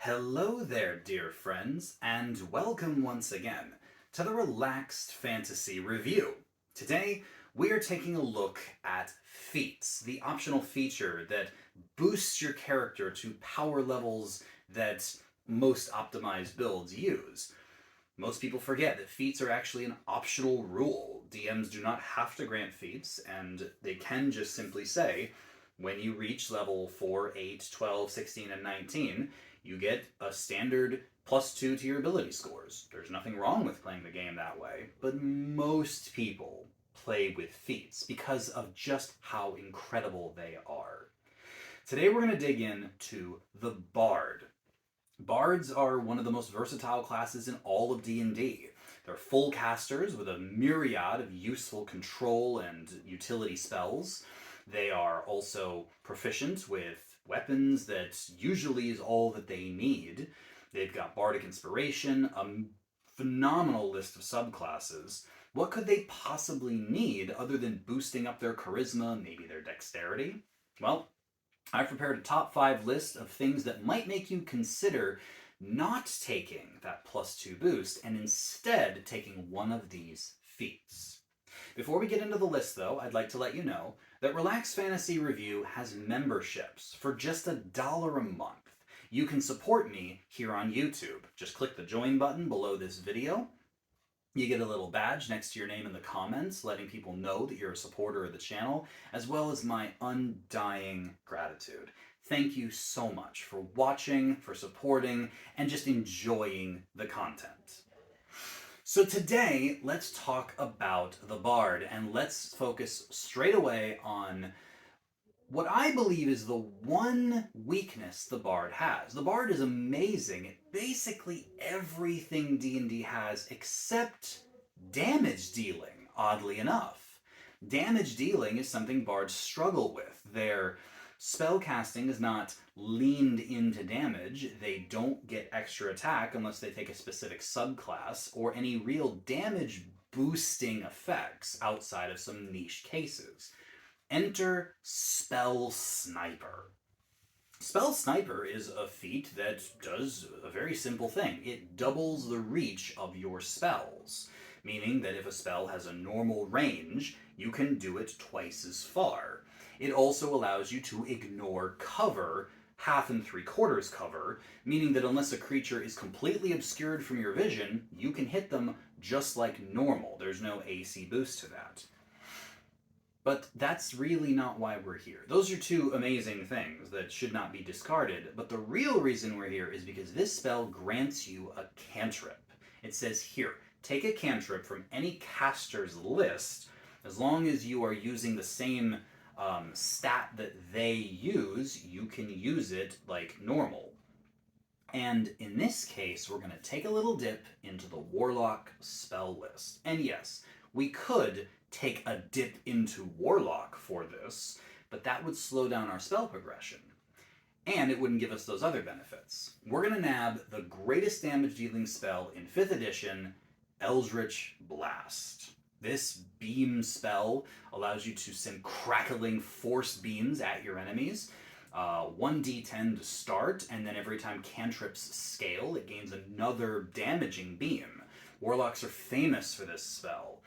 Hello there, dear friends, and welcome once again to the Relaxed Fantasy Review. Today, we are taking a look at feats, the optional feature that boosts your character to power levels that most optimized builds use. Most people forget that feats are actually an optional rule. DMs do not have to grant feats, and they can just simply say, when you reach level 4, 8, 12, 16, and 19, you get a standard +2 to your ability scores. There's nothing wrong with playing the game that way, but most people play with feats because of just how incredible they are. Today we're going to dig into the Bard. Bards are one of the most versatile classes in all of D&D. They're full casters with a myriad of useful control and utility spells. They are also proficient with weapons that usually is all that they need. They've got Bardic Inspiration, a phenomenal list of subclasses. What could they possibly need other than boosting up their charisma, maybe their dexterity? Well, I've prepared a top 5 list of things that might make you consider not taking that +2 boost and instead taking one of these feats. Before we get into the list, though, I'd like to let you know that Relaxed Fantasy Review has memberships for just $1 a month. You can support me here on YouTube. Just click the join button below this video. You get a little badge next to your name in the comments, letting people know that you're a supporter of the channel, as well as my undying gratitude. Thank you so much for watching, for supporting, and just enjoying the content. So today, let's talk about the Bard, and let's focus straight away on what I believe is the one weakness the Bard has. The Bard is amazing at basically everything D&D has except damage dealing, oddly enough. Damage dealing is something Bards struggle with. Their spellcasting is not leaned into damage. They don't get extra attack unless they take a specific subclass or any real damage boosting effects outside of some niche cases. Enter Spell Sniper. Spell Sniper is a feat that does a very simple thing. It doubles the reach of your spells, meaning that if a spell has a normal range, you can do it twice as far. It also allows you to ignore cover, 1/2 and 3/4 cover, meaning that unless a creature is completely obscured from your vision, you can hit them just like normal. There's no AC boost to that. But that's really not why we're here. Those are two amazing things that should not be discarded, but the real reason we're here is because this spell grants you a cantrip. It says here, take a cantrip from any caster's list, as long as you are using the same stat that they use, you can use it like normal. And in this case, we're going to take a little dip into the Warlock spell list. And yes, we could take a dip into Warlock for this, but that would slow down our spell progression. And it wouldn't give us those other benefits. We're going to nab the greatest damage dealing spell in 5th edition, Eldritch Blast. This beam spell allows you to send crackling force beams at your enemies. 1d10 to start, and then every time cantrips scale, it gains another damaging beam. Warlocks are famous for this spell.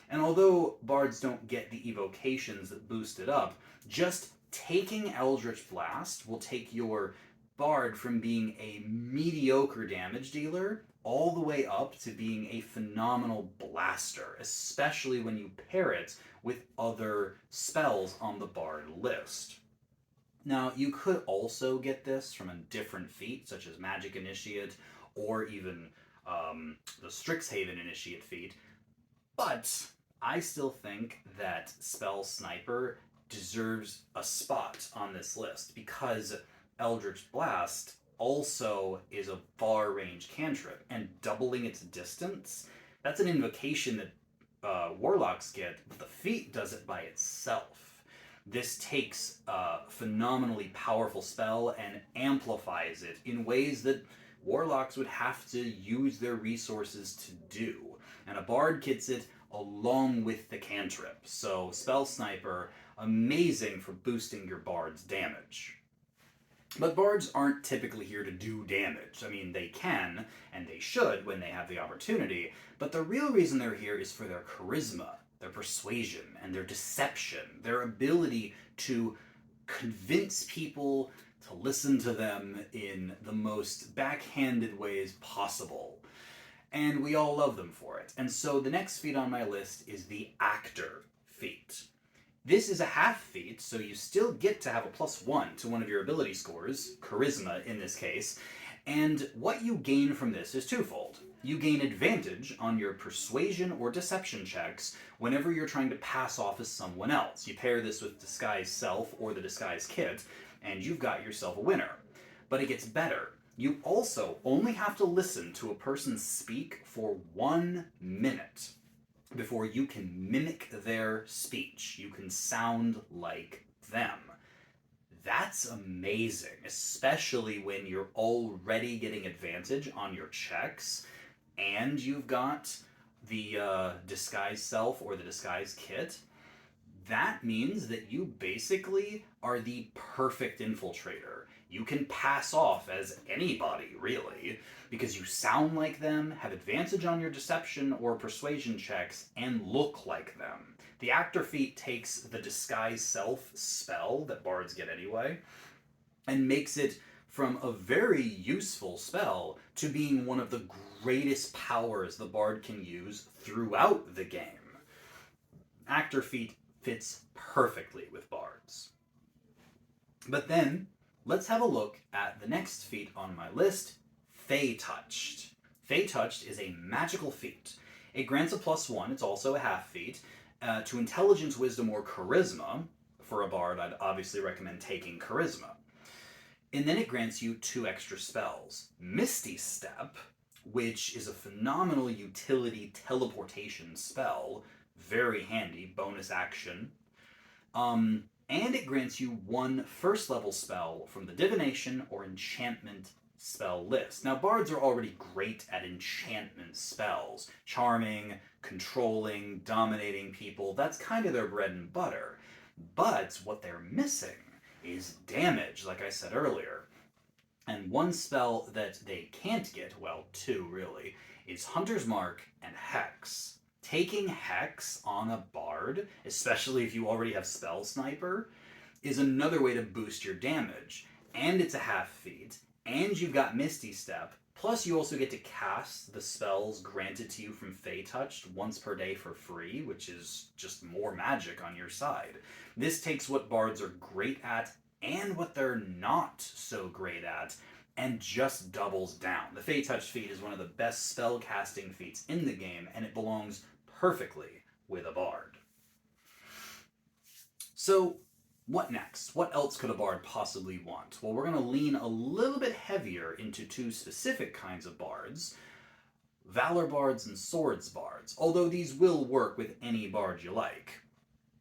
And although bards don't get the evocations that boost it up, just taking Eldritch Blast will take your bard from being a mediocre damage dealer all the way up to being a phenomenal blaster, especially when you pair it with other spells on the bard list. Now, you could also get this from a different feat, such as Magic Initiate, or even the Strixhaven Initiate feat, but I still think that Spell Sniper deserves a spot on this list because Eldritch Blast also is a far range cantrip, and doubling its distance, that's an invocation that Warlocks get, but the feat does it by itself. This takes a phenomenally powerful spell and amplifies it in ways that Warlocks would have to use their resources to do. And a Bard gets it along with the cantrip. So Spell Sniper, amazing for boosting your Bard's damage. But bards aren't typically here to do damage. I mean, they can, and they should when they have the opportunity, but the real reason they're here is for their charisma, their persuasion, and their deception, their ability to convince people to listen to them in the most backhanded ways possible. And we all love them for it. And so the next feat on my list is the Actor feat. This is a half feat, so you still get to have a +1 to one of your ability scores, charisma in this case, and what you gain from this is twofold. You gain advantage on your persuasion or deception checks whenever you're trying to pass off as someone else. You pair this with Disguise Self or the Disguise Kit, and you've got yourself a winner. But it gets better. You also only have to listen to a person speak for 1 minute before you can mimic their speech. You can sound like them. That's amazing, especially when you're already getting advantage on your checks and you've got the Disguise Self or the Disguise Kit. That means that you basically are the perfect infiltrator. You can pass off as anybody, really, because you sound like them, have advantage on your deception or persuasion checks, and look like them. The Actor feat takes the Disguise Self spell that bards get anyway, and makes it from a very useful spell to being one of the greatest powers the bard can use throughout the game. Actor feat fits perfectly with bards. But then, let's have a look at the next feat on my list, Fay Touched. Fay Touched is a magical feat. It grants a +1, it's also a half feat, to intelligence, wisdom, or charisma. For a bard, I'd obviously recommend taking charisma. And then it grants you 2 extra spells. Misty Step, which is a phenomenal utility teleportation spell, very handy, bonus action. And it grants you 1 first level spell from the divination or enchantment spell list. Now, bards are already great at enchantment spells. Charming, controlling, dominating people, that's kind of their bread and butter. But what they're missing is damage, like I said earlier. And 1 spell that they can't get, well, 2 really, is Hunter's Mark and Hex. Taking Hex on a bard, especially if you already have Spell Sniper, is another way to boost your damage. And it's a half feat, and you've got Misty Step, plus you also get to cast the spells granted to you from Fay Touched once per day for free, which is just more magic on your side. This takes what bards are great at and what they're not so great at, and just doubles down. The Fay Touched feat is one of the best spell casting feats in the game, and it belongs perfectly with a bard. So, what next? What else could a bard possibly want? Well, we're going to lean a little bit heavier into 2 specific kinds of bards, Valor bards and Swords bards, although these will work with any bard you like.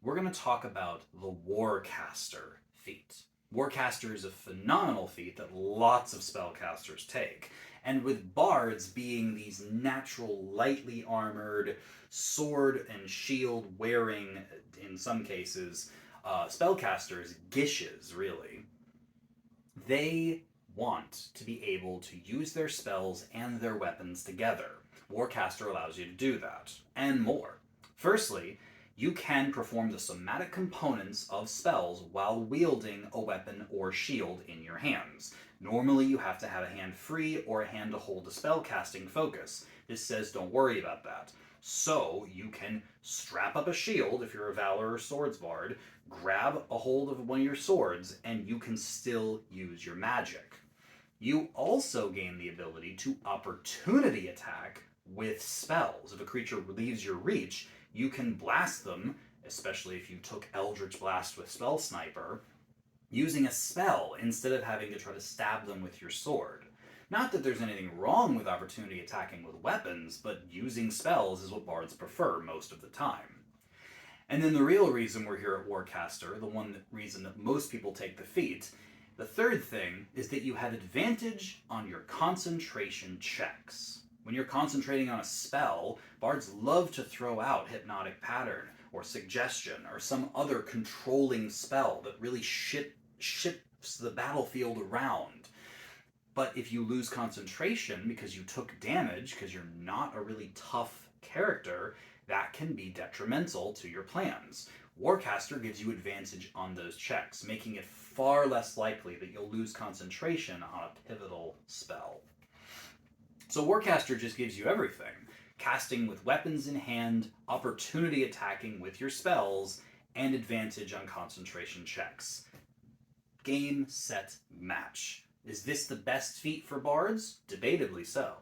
We're going to talk about the Warcaster feat. Warcaster is a phenomenal feat that lots of spellcasters take. And with bards being these natural, lightly armored, sword and shield wearing, in some cases, spellcasters, gishes, really, they want to be able to use their spells and their weapons together. Warcaster allows you to do that, and more. Firstly, you can perform the somatic components of spells while wielding a weapon or shield in your hands. Normally, you have to have a hand free or a hand to hold the spellcasting focus. This says don't worry about that. So, you can strap up a shield if you're a Valor or Swords bard, grab a hold of one of your swords, and you can still use your magic. You also gain the ability to opportunity attack with spells. If a creature leaves your reach, you can blast them, especially if you took Eldritch Blast with Spell Sniper, using a spell instead of having to try to stab them with your sword. Not that there's anything wrong with opportunity attacking with weapons, but using spells is what bards prefer most of the time. And then the real reason we're here at Warcaster, the reason that most people take the feat, the third thing is that you have advantage on your concentration checks. When you're concentrating on a spell, bards love to throw out Hypnotic Pattern or Suggestion or some other controlling spell that really the battlefield around. But if you lose concentration because you took damage, because you're not a really tough character, that can be detrimental to your plans. Warcaster gives you advantage on those checks, making it far less likely that you'll lose concentration on a pivotal spell. So Warcaster just gives you everything. Casting with weapons in hand, opportunity attacking with your spells, and advantage on concentration checks. Game, set, match. Is this the best feat for bards? Debatably so.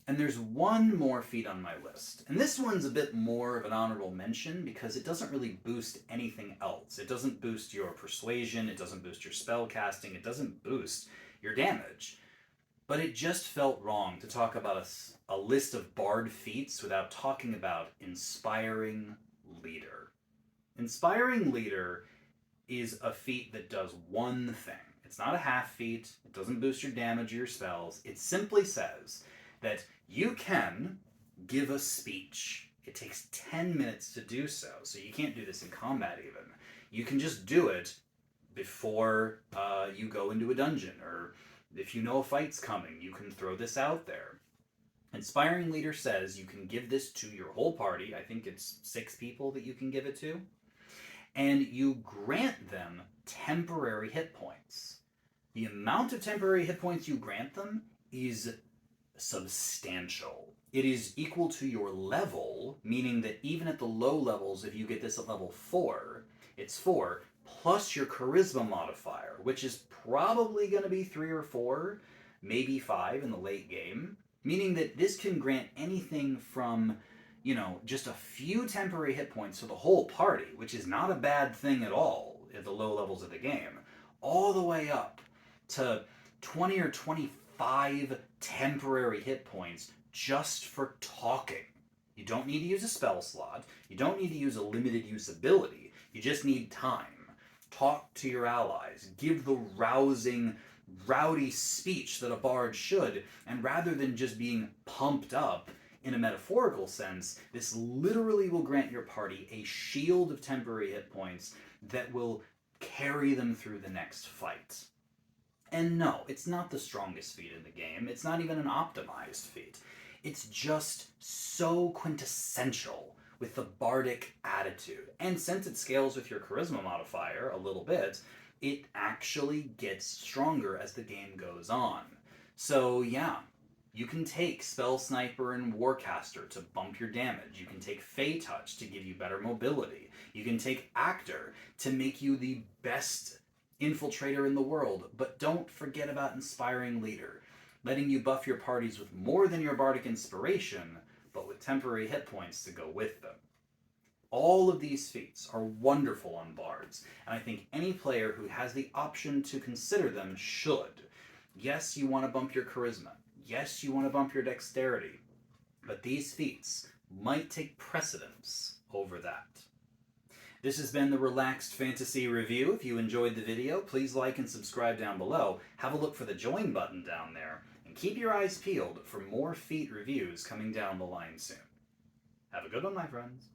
And there's one more feat on my list. And this one's a bit more of an honorable mention because it doesn't really boost anything else. It doesn't boost your persuasion, it doesn't boost your spell casting, it doesn't boost your damage. But it just felt wrong to talk about a list of bard feats without talking about Inspiring Leader. Inspiring Leader is a feat that does one thing. It's not a half feat, it doesn't boost your damage or your spells. It simply says that you can give a speech. It takes 10 minutes to do so you can't do this in combat even. You can just do it before you go into a dungeon, or if you know a fight's coming, you can throw this out there. Inspiring Leader says you can give this to your whole party. I think it's 6 people that you can give it to. And you grant them temporary hit points. The amount of temporary hit points you grant them is substantial. It is equal to your level, meaning that even at the low levels, if you get this at level 4, it's 4, plus your charisma modifier, which is probably going to be 3 or 4, maybe 5 in the late game, meaning that this can grant anything from, just a few temporary hit points for the whole party, which is not a bad thing at all at the low levels of the game, all the way up to 20 or 25 temporary hit points just for talking. You don't need to use a spell slot. You don't need to use a limited use ability. You just need time. Talk to your allies. Give the rousing, rowdy speech that a bard should, and rather than just being pumped up in a metaphorical sense, this literally will grant your party a shield of temporary hit points that will carry them through the next fight. And no, it's not the strongest feat in the game. It's not even an optimized feat. It's just so quintessential with the bardic attitude. And since it scales with your charisma modifier a little bit, it actually gets stronger as the game goes on. So yeah, you can take Spell Sniper and Warcaster to bump your damage. You can take Fay Touched to give you better mobility. You can take Actor to make you the best infiltrator in the world. But don't forget about Inspiring Leader, letting you buff your parties with more than your bardic inspiration, but with temporary hit points to go with them. All of these feats are wonderful on bards, and I think any player who has the option to consider them should. Yes, you want to bump your charisma. Yes, you want to bump your dexterity. But these feats might take precedence over that. This has been the Relaxed Fantasy Review. If you enjoyed the video, please like and subscribe down below. Have a look for the join button down there. And keep your eyes peeled for more feat reviews coming down the line soon. Have a good one, my friends.